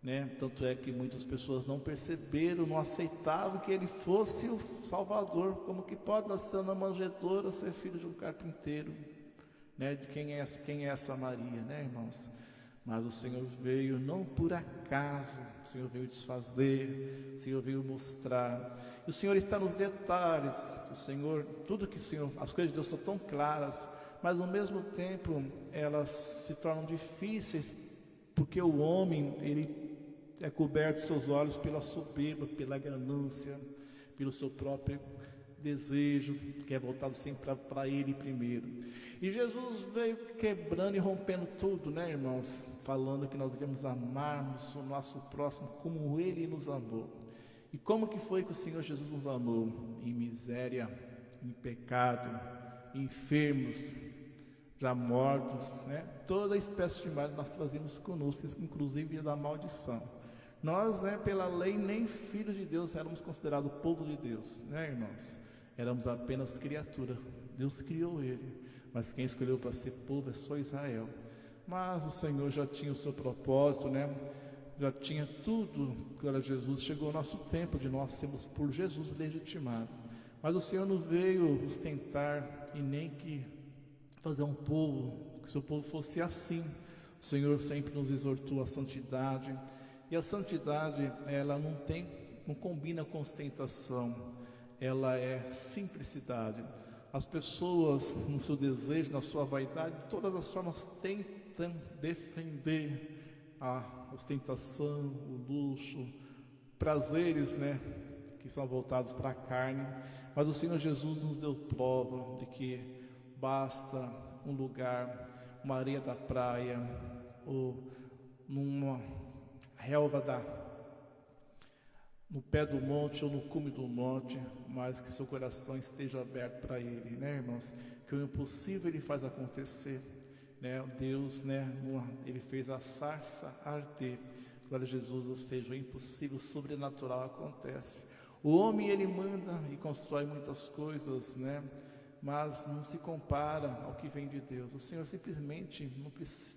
né? Tanto é que muitas pessoas não perceberam, não aceitavam que ele fosse o Salvador. Como que pode nascer na manjedoura ser filho de um carpinteiro, né? De quem é essa Maria, né, irmãos? Mas o Senhor veio não por acaso, o Senhor veio desfazer, o Senhor veio mostrar. E o Senhor está nos detalhes. O Senhor, tudo que o Senhor, as coisas de Deus são tão claras, mas ao mesmo tempo elas se tornam difíceis, porque o homem, ele é coberto seus olhos pela soberba, pela ganância, pelo seu próprio desejo, que é voltado sempre para ele primeiro. E Jesus veio quebrando e rompendo tudo, né, irmãos? Falando que nós devemos amarmos o nosso próximo como ele nos amou. E como que foi que o Senhor Jesus nos amou? Em miséria, em pecado, enfermos, já mortos, né? Toda espécie de mal nós trazemos conosco, inclusive da maldição. Nós, né, pela lei, nem filhos de Deus éramos considerados povo de Deus, né, irmãos? Éramos apenas criatura. Deus criou ele, mas quem escolheu para ser povo é só Israel. Mas o Senhor já tinha o seu propósito, né? Já tinha tudo, glória a Jesus. Chegou o nosso tempo de nós sermos por Jesus legitimados. Mas o Senhor não veio ostentar e nem que fazer um povo, que seu povo fosse assim. O Senhor sempre nos exortou à santidade. E a santidade, ela não combina com ostentação, ela é simplicidade. As pessoas, no seu desejo, na sua vaidade, de todas as formas tentam defender a ostentação, o luxo, prazeres, né, que são voltados para a carne. Mas o Senhor Jesus nos deu prova de que basta um lugar, uma areia da praia, ou numa relva no pé do monte ou no cume do monte, mas que seu coração esteja aberto para Ele, né, irmãos? Que o impossível Ele faz acontecer, né? Deus, né, Ele fez a sarça arder. Glória a Jesus, ou seja, o impossível, o sobrenatural acontece. O homem, ele manda e constrói muitas coisas, né? Mas não se compara ao que vem de Deus. O Senhor simplesmente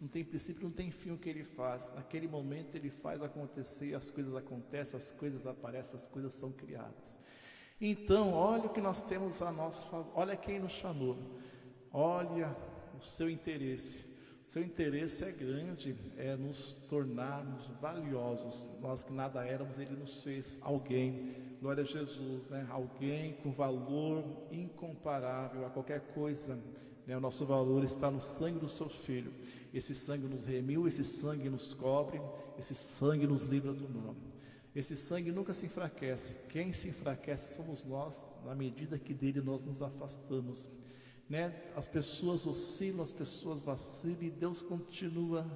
não tem princípio, não tem fim o que Ele faz. Naquele momento Ele faz acontecer, as coisas acontecem, as coisas aparecem, as coisas são criadas. Então, olha o que nós temos a nosso favor, olha quem nos chamou, olha o seu interesse. Seu interesse é grande, é nos tornarmos valiosos. Nós que nada éramos, Ele nos fez alguém. Glória a Jesus, né? Alguém com valor incomparável a qualquer coisa, né? O nosso valor está no sangue do seu Filho. Esse sangue nos remiu, esse sangue nos cobre, esse sangue nos livra do mal. Esse sangue nunca se enfraquece. Quem se enfraquece somos nós, na medida que dele nós nos afastamos, né? As pessoas oscilam, as pessoas vacilam e Deus continua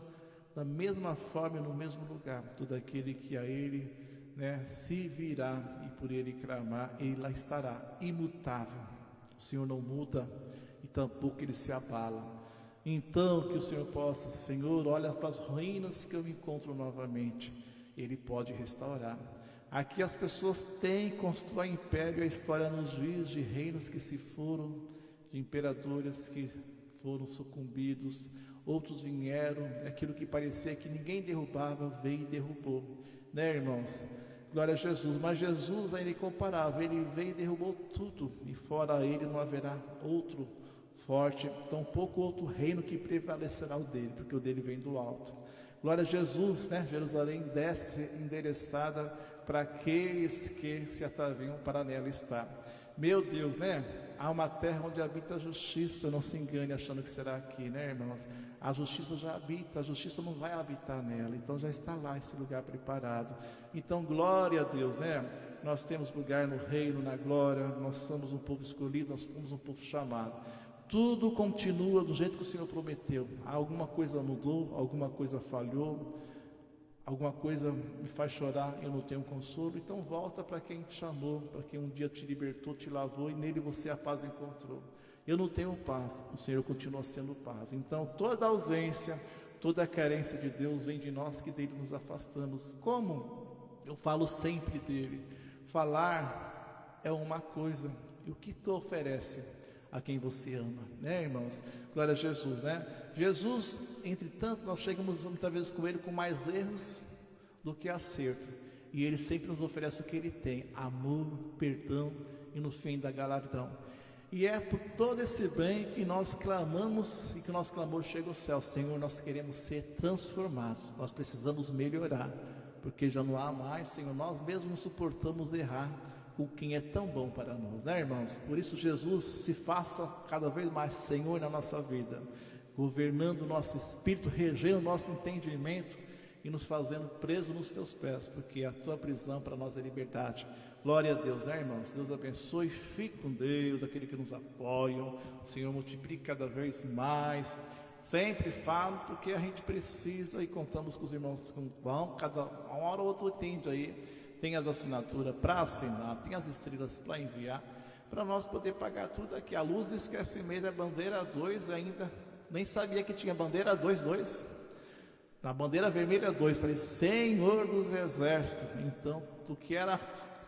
da mesma forma e no mesmo lugar. Todo aquele que a Ele, né, se virá e por Ele clamar, Ele lá estará, imutável. O Senhor não muda e tampouco Ele se abala. Então que o Senhor possa, Senhor, olha para as ruínas que eu me encontro novamente, Ele pode restaurar. Aqui as pessoas têm, constroem império, a história nos diz de reinos que se foram, de imperadores que foram sucumbidos, outros vieram, aquilo que parecia que ninguém derrubava, veio e derrubou, né, irmãos? Glória a Jesus. Mas Jesus é incomparável, Ele veio e derrubou tudo, e fora Ele não haverá outro forte, tampouco outro reino que prevalecerá o dele, porque o dele vem do alto. Glória a Jesus, né? Jerusalém desce endereçada para aqueles que se ataviam para nela estar. Meu Deus, né? Há uma terra onde habita a justiça, não se engane achando que será aqui, né, irmãos? A justiça já habita, a justiça não vai habitar nela, então já está lá esse lugar preparado. Então, glória a Deus, né? Nós temos lugar no reino, na glória, nós somos um povo escolhido, nós fomos um povo chamado. Tudo continua do jeito que o Senhor prometeu. Alguma coisa mudou, alguma coisa falhou, alguma coisa me faz chorar, eu não tenho consolo. Então volta para quem te chamou, para quem um dia te libertou, te lavou e nele você a paz encontrou. Eu não tenho paz, o Senhor continua sendo paz. Então toda ausência, toda a carência de Deus vem de nós que dele nos afastamos. Como? Eu falo sempre dele. Falar é uma coisa, e o que tu oferece a quem você ama, né, irmãos? Glória a Jesus, né? Jesus, entretanto, nós chegamos muitas vezes com ele com mais erros do que acerto, e ele sempre nos oferece o que ele tem: amor, perdão e no fim da galardão. E é por todo esse bem que nós clamamos e que o nosso clamor chega ao céu. Senhor, nós queremos ser transformados, nós precisamos melhorar, porque já não há mais, Senhor, nós mesmos suportamos errar com quem é tão bom para nós, né, irmãos? Por isso Jesus se faça cada vez mais Senhor na nossa vida, governando o nosso espírito, regendo o nosso entendimento e nos fazendo presos nos teus pés, porque a tua prisão para nós é liberdade. Glória a Deus, né, irmãos? Deus abençoe, fique com Deus, aquele que nos apoiam, o Senhor multiplique cada vez mais. Sempre falo porque a gente precisa e contamos com os irmãos que vão, cada uma hora ou outra entende aí. Tem as assinaturas para assinar, tem as estrelas para enviar, para nós poder pagar tudo aqui. A luz diz que esse mês é bandeira 2 ainda, nem sabia que tinha bandeira 2. Na bandeira vermelha 2, falei, Senhor dos Exércitos, então o que era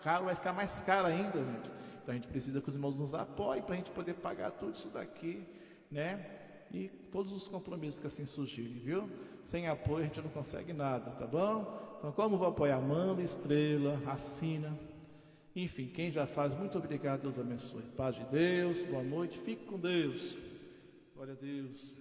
caro vai ficar mais caro ainda, gente. Então a gente precisa que os irmãos nos apoiem para a gente poder pagar tudo isso daqui, né? E todos os compromissos que assim surgirem, viu? Sem apoio a gente não consegue nada, tá bom? Então, como vou apoiar? Manda estrela, assina. Enfim, quem já faz, muito obrigado, Deus abençoe. Paz de Deus, boa noite, fique com Deus. Glória a Deus.